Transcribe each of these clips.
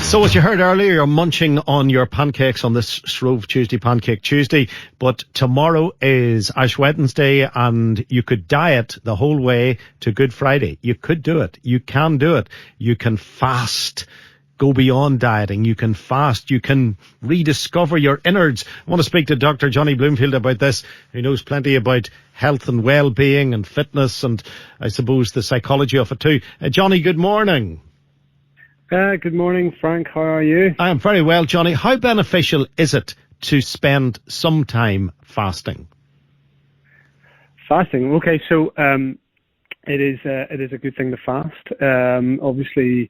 So as you heard earlier, you're munching on your pancakes on this Shrove Tuesday, Pancake Tuesday, but tomorrow is Ash Wednesday and you could diet the whole way to Good Friday. You could do it. You can do it. You can fast. Go beyond dieting. You can fast. You can rediscover your innards. I want to speak to Dr. Johnny Bloomfield about this. He knows plenty about health and well-being and fitness and I suppose the psychology of it too. Johnny, good morning. Good morning, Frank. How are you? I am very well, Johnny. How beneficial is it to spend some time fasting? Fasting. Okay, so it is a good thing to fast. Obviously,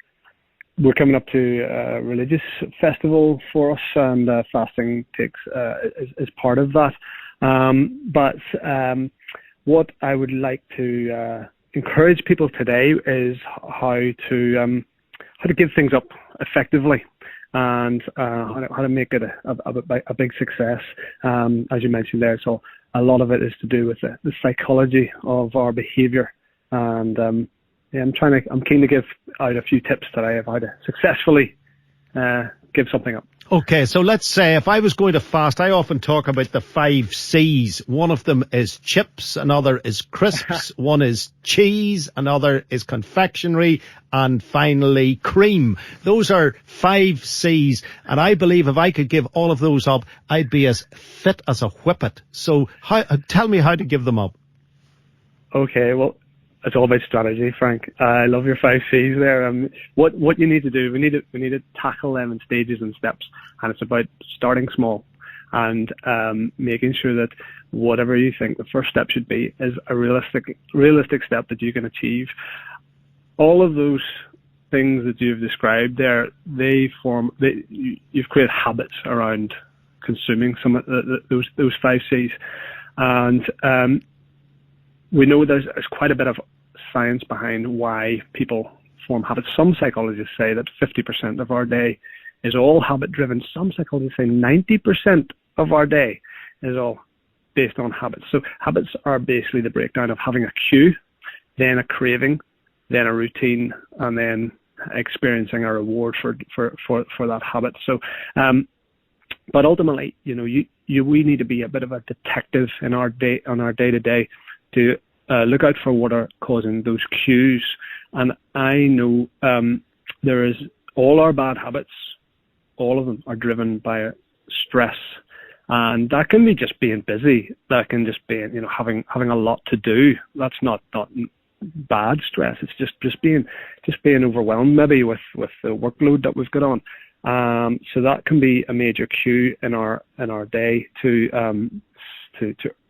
we're coming up to a religious festival for us, and fasting is part of that. But what I would like to encourage people today is how to give things up effectively and how to make it a big success. As you mentioned there, so a lot of it is to do with the psychology of our behaviour, and I'm keen to give out a few tips today of how to successfully give something up. Okay, so let's say if I was going to fast, I often talk about the 5 C's. One of them is chips, another is crisps, one is cheese, another is confectionery, and finally cream. Those are 5 C's, and I believe if I could give all of those up, I'd be as fit as a whippet. So tell me how to give them up. Okay, well, it's all about strategy, Frank. I love your 5 C's there. What you need to do, we need to tackle them in stages and steps, and it's about starting small and making sure that whatever you think the first step should be is a realistic step that you can achieve. All of those things that you've described there, you've created habits around consuming some of those 5 C's, and we know there's quite a bit of science behind why people form habits. Some psychologists say that 50% of our day is all habit-driven. Some psychologists say 90% of our day is all based on habits. So habits are basically the breakdown of having a cue, then a craving, then a routine, and then experiencing a reward for that habit. So, but ultimately, we need to be a bit of a detective in our day-to-day to look out for what are causing those cues. And I know there is all our bad habits, all of them are driven by stress, and that can be just being busy. That can just be having a lot to do. That's not bad stress. It's just being overwhelmed maybe with the workload that we've got on. So that can be a major cue in our day to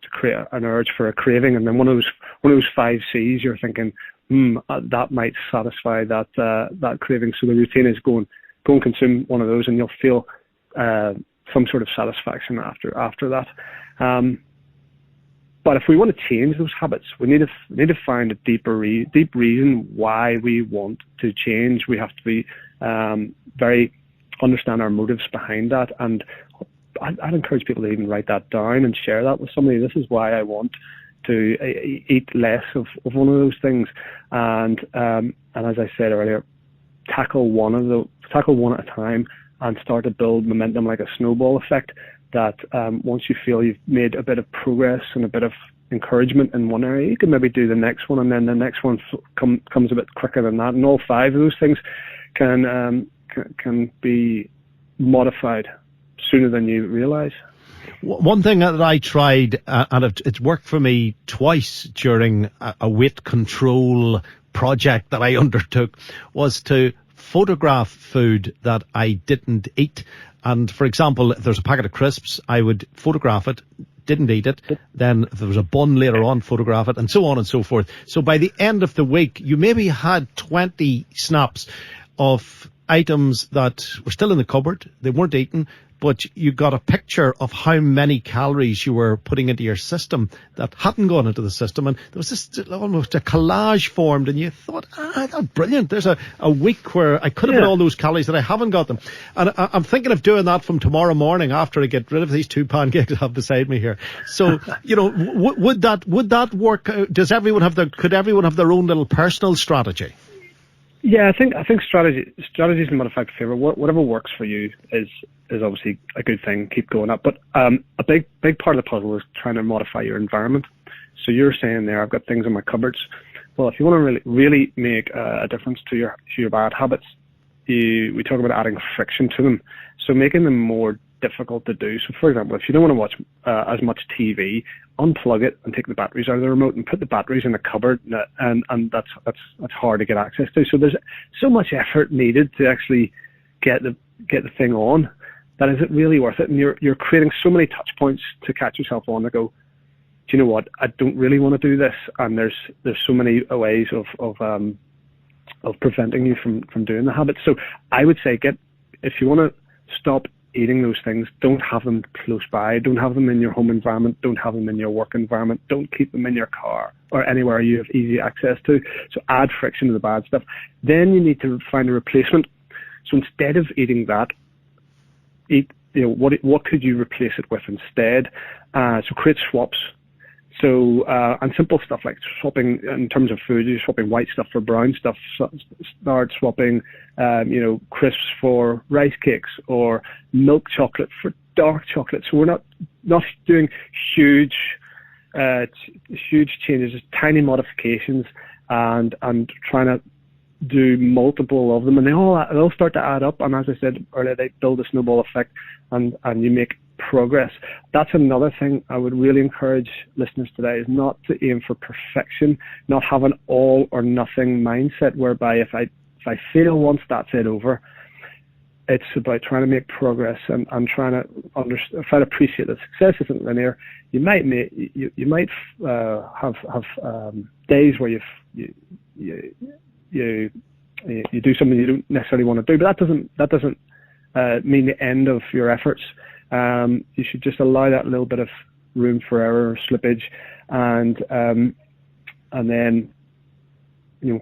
create an urge for a craving, and then one of those 5 C's, you're thinking, that might satisfy that craving. So the routine is go and consume one of those, and you'll feel some sort of satisfaction after that. But if we want to change those habits, we need to find a deep reason why we want to change. We have to be understand our motives behind that, and I'd encourage people to even write that down and share that with somebody. This is why I want to eat less of one of those things, and as I said earlier, tackle one at a time and start to build momentum like a snowball effect. That once you feel you've made a bit of progress and a bit of encouragement in one area, you can maybe do the next one, and then the next one comes a bit quicker than that. And all 5 of those things can be modified sooner than you realize. One thing that I tried, and it's worked for me twice during a weight control project that I undertook, was to photograph food that I didn't eat. And for example, if there's a packet of crisps, I would photograph it, didn't eat it. Then if there was a bun later on, photograph it, and so on and so forth. So by the end of the week, you maybe had 20 snaps of items that were still in the cupboard. They weren't eaten, but you got a picture of how many calories you were putting into your system that hadn't gone into the system. And there was this almost a collage formed, and you thought, that's brilliant. There's a week where I could have put all those calories that I haven't got them. And I'm thinking of doing that from tomorrow morning after I get rid of these 2 pancakes I have beside me here. So, would that work? Could everyone have their own little personal strategy? Yeah, I think strategy is in modified favor. Whatever works for you is obviously a good thing. Keep going up, but a big part of the puzzle is trying to modify your environment. So you're saying there, I've got things in my cupboards. Well, if you want to really make a difference to your bad habits, we talk about adding friction to them. So making them more difficult to do. So, for example, if you don't want to watch as much TV, unplug it and take the batteries out of the remote and put the batteries in a cupboard, and that's hard to get access to. So there's so much effort needed to actually get the thing on. That is it really worth it? And you're creating so many touch points to catch yourself on to go, do you know what? I don't really want to do this, and there's so many ways of preventing you from doing the habit. So I would say if you want to stop eating those things, don't have them close by, don't have them in your home environment, don't have them in your work environment, don't keep them in your car or anywhere you have easy access to. So add friction to the bad stuff. Then you need to find a replacement. So instead of eating that, eat, what could you replace it with instead? So create swaps. So, and simple stuff like swapping in terms of food, you're swapping white stuff for brown stuff, start swapping, crisps for rice cakes or milk chocolate for dark chocolate. So we're not doing huge changes, just tiny modifications and trying to do multiple of them, and they'll start to add up. And as I said earlier, they build a snowball effect, and you make progress. That's another thing I would really encourage listeners today, is not to aim for perfection, not have an all or nothing mindset whereby if I fail once, that's it over. It's about trying to make progress and trying to appreciate that success isn't linear. You might have days where you do something you don't necessarily want to do, but that doesn't mean the end of your efforts. You should just allow that little bit of room for error or slippage, and then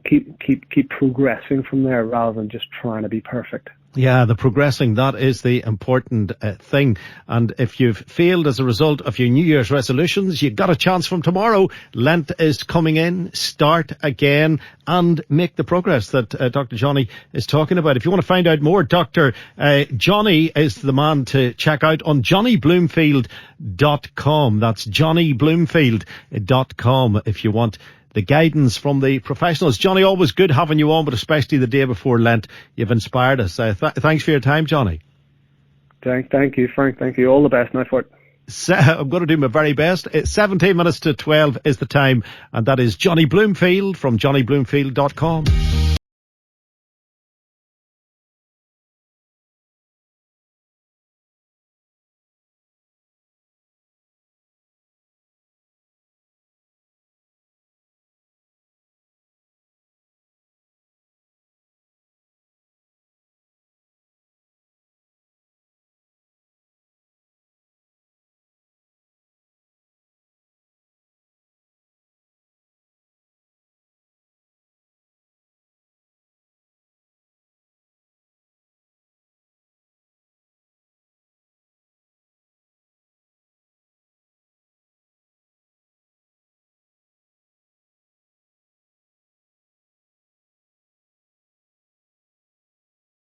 keep progressing from there rather than just trying to be perfect. Yeah, the progressing, that is the important thing. And if you've failed as a result of your New Year's resolutions, you've got a chance from tomorrow. Lent is coming in. Start again and make the progress that Dr. Johnny is talking about. If you want to find out more, Dr. Johnny is the man to check out on johnnybloomfield.com. That's johnnybloomfield.com if you want the guidance from the professionals. Johnny, always good having you on, but especially the day before Lent. You've inspired us. Thanks for your time, Johnny. Thank you, Frank. Thank you. All the best now for it. I'm going to do my very best. 17 minutes to 12 is the time, and that is Johnny Bloomfield from johnnybloomfield.com.